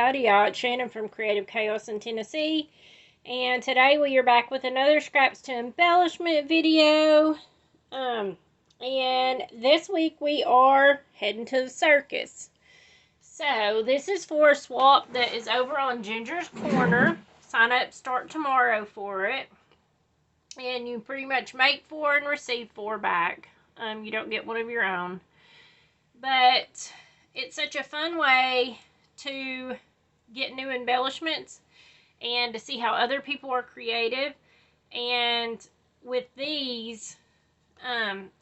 howdy, it's Shannon from Creative Chaos in Tennessee, and today we are back with another Scraps to Embellishment video, and this week we are heading to the circus. So, this is for a swap that is over on Ginger's Corner. Sign up, start tomorrow for it, and you pretty much make 4 and receive 4 back. You don't get one of your own, but it's such a fun way to get new embellishments and to see how other people are creative. And with these,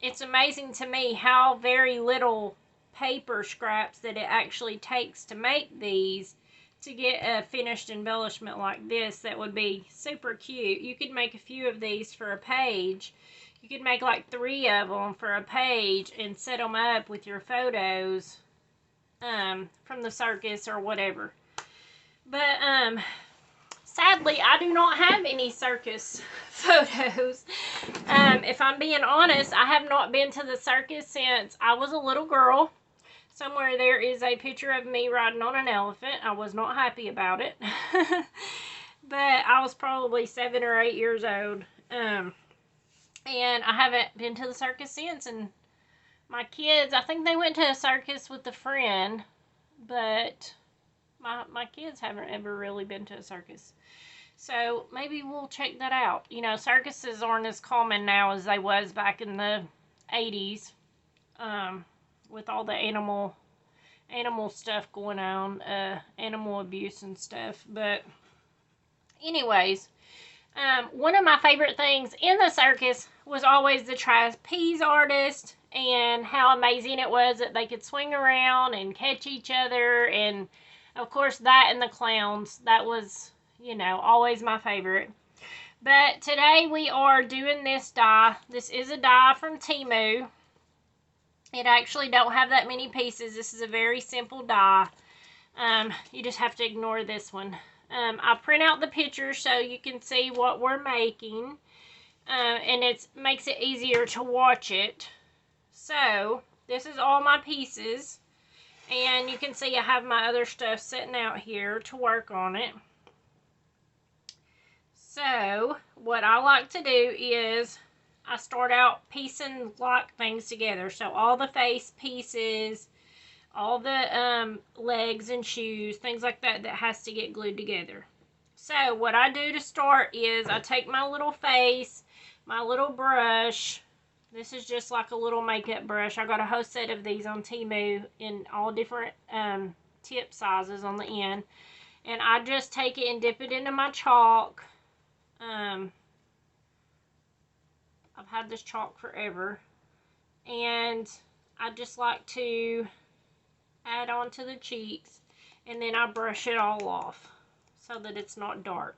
it's amazing to me how very little paper scraps that it actually takes to make these to get a finished embellishment like this that would be super cute. You could make a few of these for a page. You could make like 3 of them for a page and set them up with your photos from the circus or whatever. But sadly, I do not have any circus photos. If I'm being honest, I have not been to the circus since I was a little girl. Somewhere there is a picture of me riding on an elephant. I was not happy about it. But I was probably 7 or 8 years old. And I haven't been to the circus since. And my kids, I think they went to a circus with a friend. But my kids haven't ever really been to a circus. So maybe we'll check that out. You know, circuses aren't as common now as they was back in the 80s. With all the animal stuff going on, animal abuse and stuff. But anyways, one of my favorite things in the circus was always the trapeze artist, and how amazing it was that they could swing around and catch each other, and of course that and the clowns. That was, you know, always my favorite. But today we are doing this die. This is a die from Temu. It actually don't have that many pieces. This is a very simple die. You just have to ignore this one. I print out the pictures so you can see what we're making. And it makes it easier to watch it. So, this is all my pieces. And you can see I have my other stuff sitting out here to work on it. So, what I like to do is I start out piecing like things together. So all the face pieces, all the legs and shoes, things like that that has to get glued together. So what I do to start is I take my little face, my little brush. This is just like a little makeup brush. I got a whole set of these on Temu in all different tip sizes on the end. And I just take it and dip it into my chalk. I've had this chalk forever, and I just like to add on to the cheeks, and then I brush it all off so that it's not dark.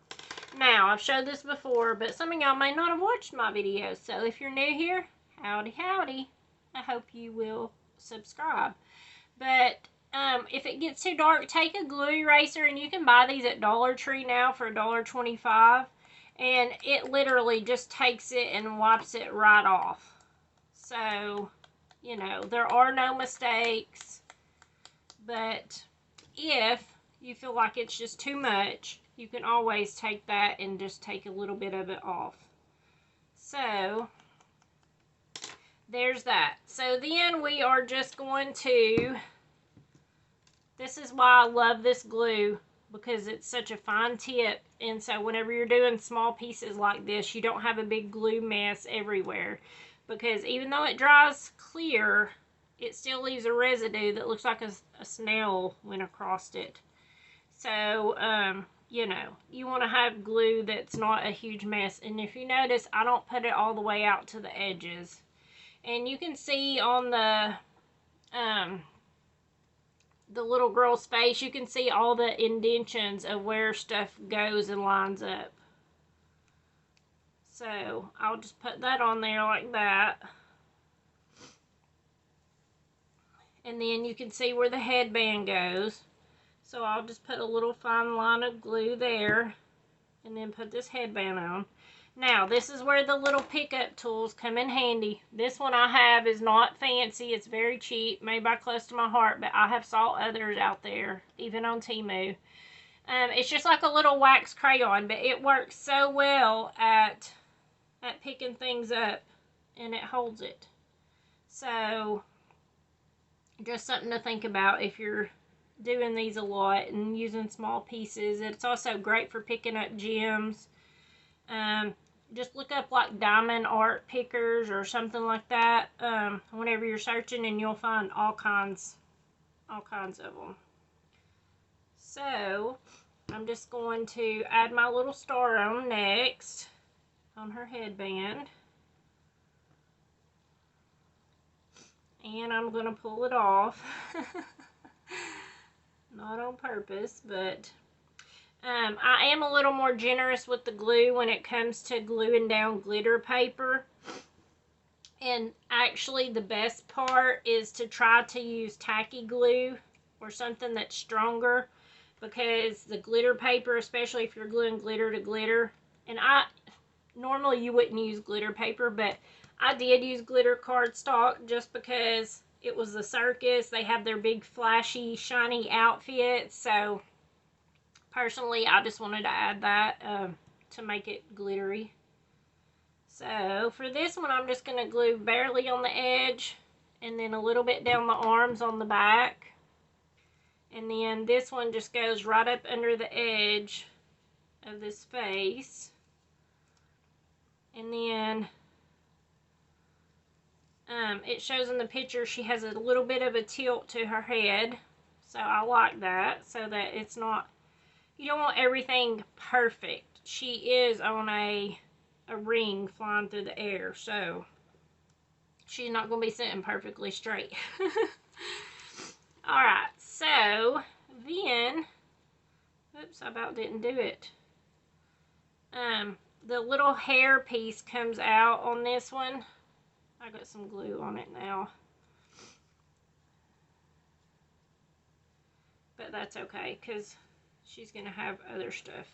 Now, I've showed this before, but some of y'all may not have watched my videos, so if you're new here, howdy howdy. I hope you will subscribe. But if it gets too dark, take a glue eraser, and you can buy these at Dollar Tree now for $1.25. And it literally just takes it and wipes it right off. So, you know, there are no mistakes. But if you feel like it's just too much, you can always take that and just take a little bit of it off. So, there's that. So then we are just going to, this is why I love this glue, because it's such a fine tip, and so whenever you're doing small pieces like this, you don't have a big glue mess everywhere, because even though it dries clear, it still leaves a residue that looks like a snail went across it. So, you know, you want to have glue that's not a huge mess. And if you notice, I don't put it all the way out to the edges. And you can see on the little girl's face, you can see all the indentions of where stuff goes and lines up. So, I'll just put that on there like that. And then you can see where the headband goes. So, I'll just put a little fine line of glue there. And then put this headband on. Now, this is where the little pickup tools come in handy. This one I have is not fancy. It's very cheap, made by close to my heart, but I have saw others out there, even on Temu. It's just like a little wax crayon, but it works so well at picking things up, and it holds it. So, just something to think about if you're doing these a lot and using small pieces. It's also great for picking up gems. Just look up like diamond art pickers or something like that whenever you're searching, and you'll find all kinds of them. So I'm just going to add my little star on next on her headband, and I'm going to pull it off. Not on purpose, but I am a little more generous with the glue when it comes to gluing down glitter paper. And actually the best part is to try to use tacky glue or something that's stronger, because the glitter paper, especially if you're gluing glitter to glitter, and normally you wouldn't use glitter paper, but I did use glitter cardstock just because it was the circus. They have their big flashy shiny outfits, so personally I just wanted to add that to make it glittery. So for this one, I'm just going to glue barely on the edge, and then a little bit down the arms on the back. And then this one just goes right up under the edge of this face. And then it shows in the picture she has a little bit of a tilt to her head. So I like that, so that it's not, you don't want everything perfect. She is on a ring flying through the air, so she's not going to be sitting perfectly straight. Alright, so then, oops, I about didn't do it. The little hair piece comes out on this one. I got some glue on it now, but that's okay because she's going to have other stuff.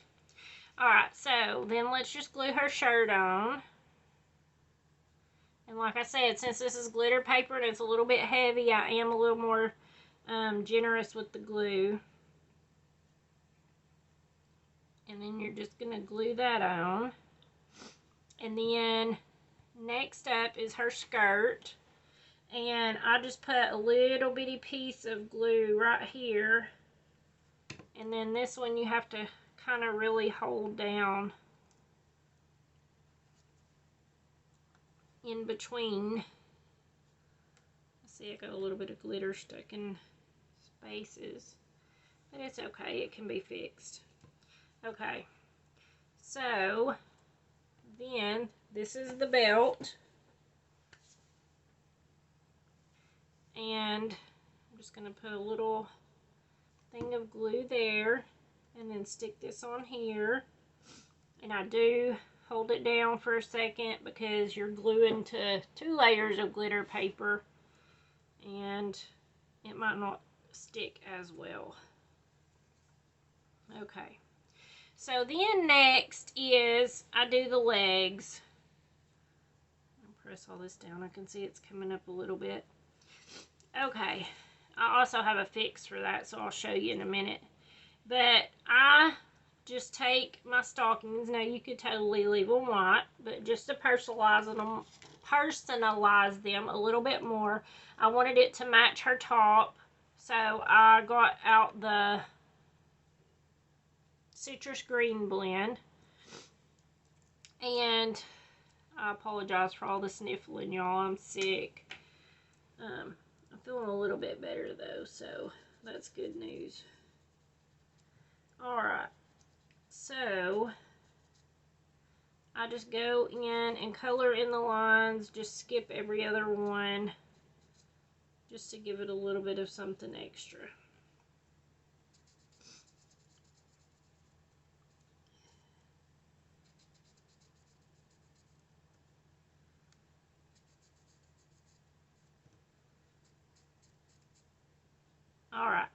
Alright, so then let's just glue her shirt on. And like I said, since this is glitter paper and it's a little bit heavy, I am a little more generous with the glue. And then you're just going to glue that on. And then next up is her skirt. And I just put a little bitty piece of glue right here. And then this one you have to kind of really hold down in between. See, I got a little bit of glitter stuck in spaces, but it's okay, it can be fixed. Okay, so then this is the belt, and I'm just going to put a little thing of glue there, and then stick this on here. And I do hold it down for a second because you're gluing to 2 layers of glitter paper, and it might not stick as well. Okay, so then next is I do the legs. I'll press all this down. I can see it's coming up a little bit. Okay, I also have a fix for that, so I'll show you in a minute. But I just take my stockings. Now you could totally leave them white, but just to personalize them a little bit more, I wanted it to match her top, so I got out the citrus green blend. And I apologize for all the sniffling, y'all. I'm sick. I'm feeling a little bit better though, so that's good news. Alright, so I just go in and color in the lines, just skip every other one, just to give it a little bit of something extra. Alright,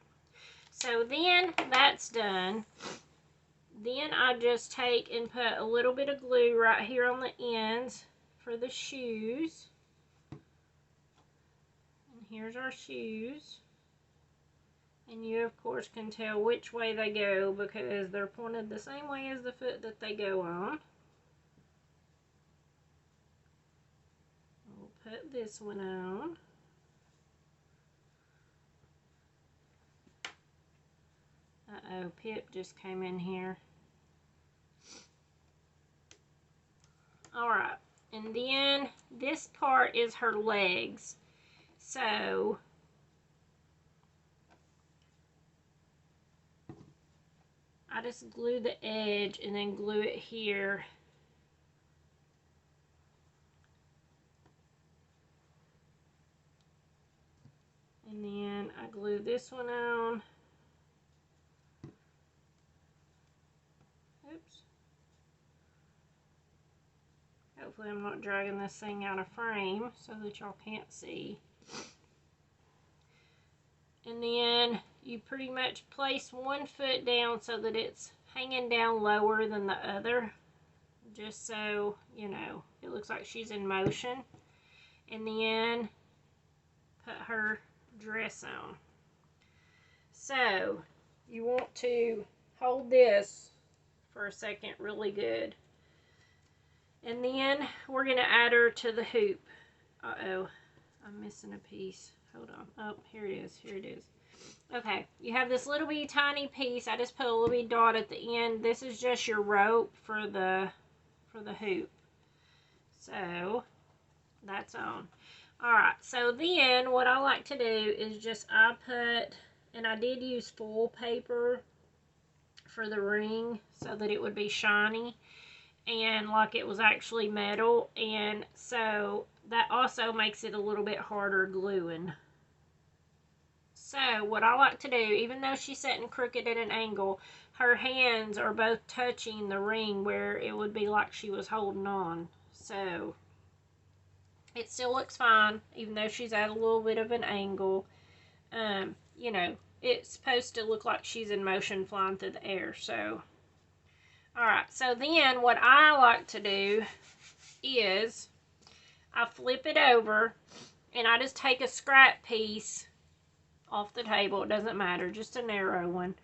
so then that's done. Then I just take and put a little bit of glue right here on the ends for the shoes. And here's our shoes. And you, of course, can tell which way they go because they're pointed the same way as the foot that they go on. We'll put this one on. Uh-oh, Pip just came in here. Alright, and then this part is her legs. So, I just glue the edge and then glue it here. And then I glue this one on. Oops. Hopefully I'm not dragging this thing out of frame so that y'all can't see. And then you pretty much place one foot down so that it's hanging down lower than the other. Just so, you know, it looks like she's in motion. And then put her dress on. So, you want to hold this for a second really good. And then we're going to add her to the hoop. Uh-oh, I'm missing a piece. Hold on. Oh, here it is. Here it is. Okay, you have this little bitty tiny piece. I just put a little bitty dot at the end. This is just your rope for the hoop. So, that's on. Alright, so then what I like to do is just and I did use foil paper for the ring so that it would be shiny and like it was actually metal, and so that also makes it a little bit harder gluing. So what I like to do, even though she's sitting crooked at an angle, her hands are both touching the ring where it would be like she was holding on. So it still looks fine, even though she's at a little bit of an angle. You know, it's supposed to look like she's in motion flying through the air. So, alright, so then what I like to do is I flip it over and I just take a scrap piece off the table. It doesn't matter, just a narrow one.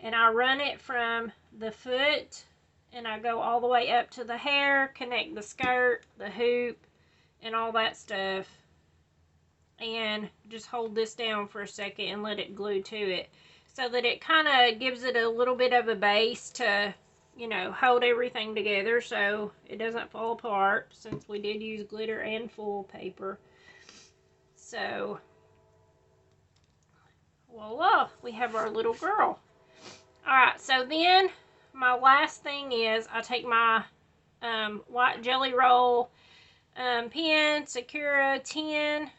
And I run it from the foot and I go all the way up to the hair, connect the skirt, the hoop, and all that stuff. And just hold this down for a second and let it glue to it so that it kind of gives it a little bit of a base to, you know, hold everything together so it doesn't fall apart, since we did use glitter and foil paper. So, voila, we have our little girl. Alright, so then my last thing is I take my white jelly roll pen, Sakura 10.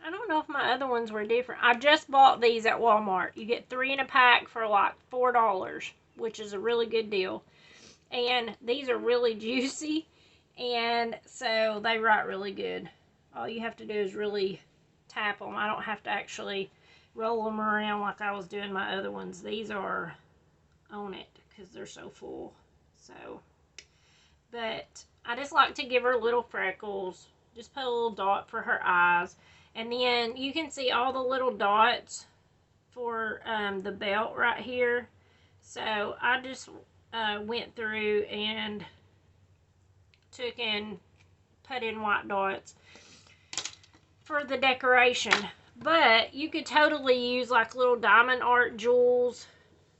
I don't know if my other ones were different. I just bought these at Walmart. You get 3 in a pack for like $4, which is a really good deal. And these are really juicy, and so they write really good. All you have to do is really tap them. I don't have to actually roll them around like I was doing my other ones. These are on it because they're so full. So, but I just like to give her little freckles. Just put a little dot for her eyes. And then you can see all the little dots for the belt right here. So I just went through and took and put in white dots for the decoration. But you could totally use like little diamond art jewels,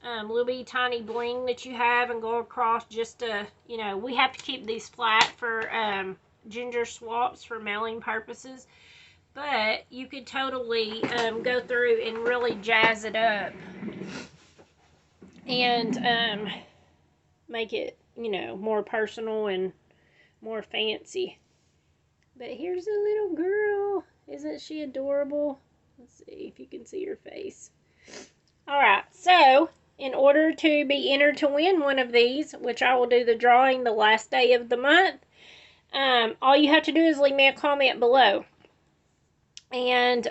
little bitty tiny bling that you have, and go across just to, you know, we have to keep these flat for ginger swaps for mailing purposes. But you could totally go through and really jazz it up and make it, you know, more personal and more fancy. But here's a little girl. Isn't she adorable? Let's see if you can see her face. Alright, so in order to be entered to win one of these, which I will do the drawing the last day of the month, all you have to do is leave me a comment below. And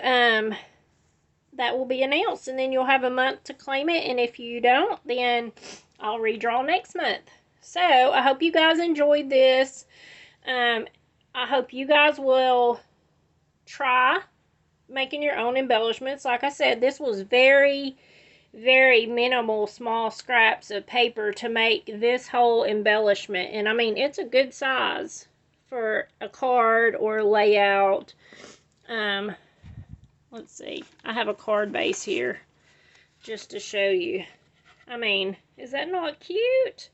that will be announced, and then you'll have a month to claim it, and if you don't, then I'll redraw next month. So I hope you guys enjoyed this. I hope you guys will try making your own embellishments. Like I said, this was very very minimal small scraps of paper to make this whole embellishment. And I mean, it's a good size for a card or a layout. Let's see. I have a card base here just to show you. I mean, is that not cute?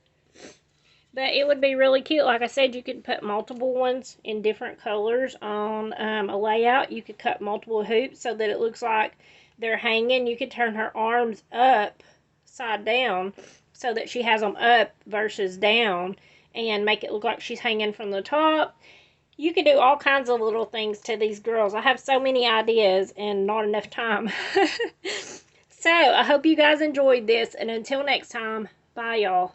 But it would be really cute. Like I said, you could put multiple ones in different colors on a layout. You could cut multiple hoops so that it looks like they're hanging. You could turn her arms upside down so that she has them up versus down and make it look like she's hanging from the top. You could do all kinds of little things to these girls. I have so many ideas and not enough time. So, I hope you guys enjoyed this. And until next time, bye y'all.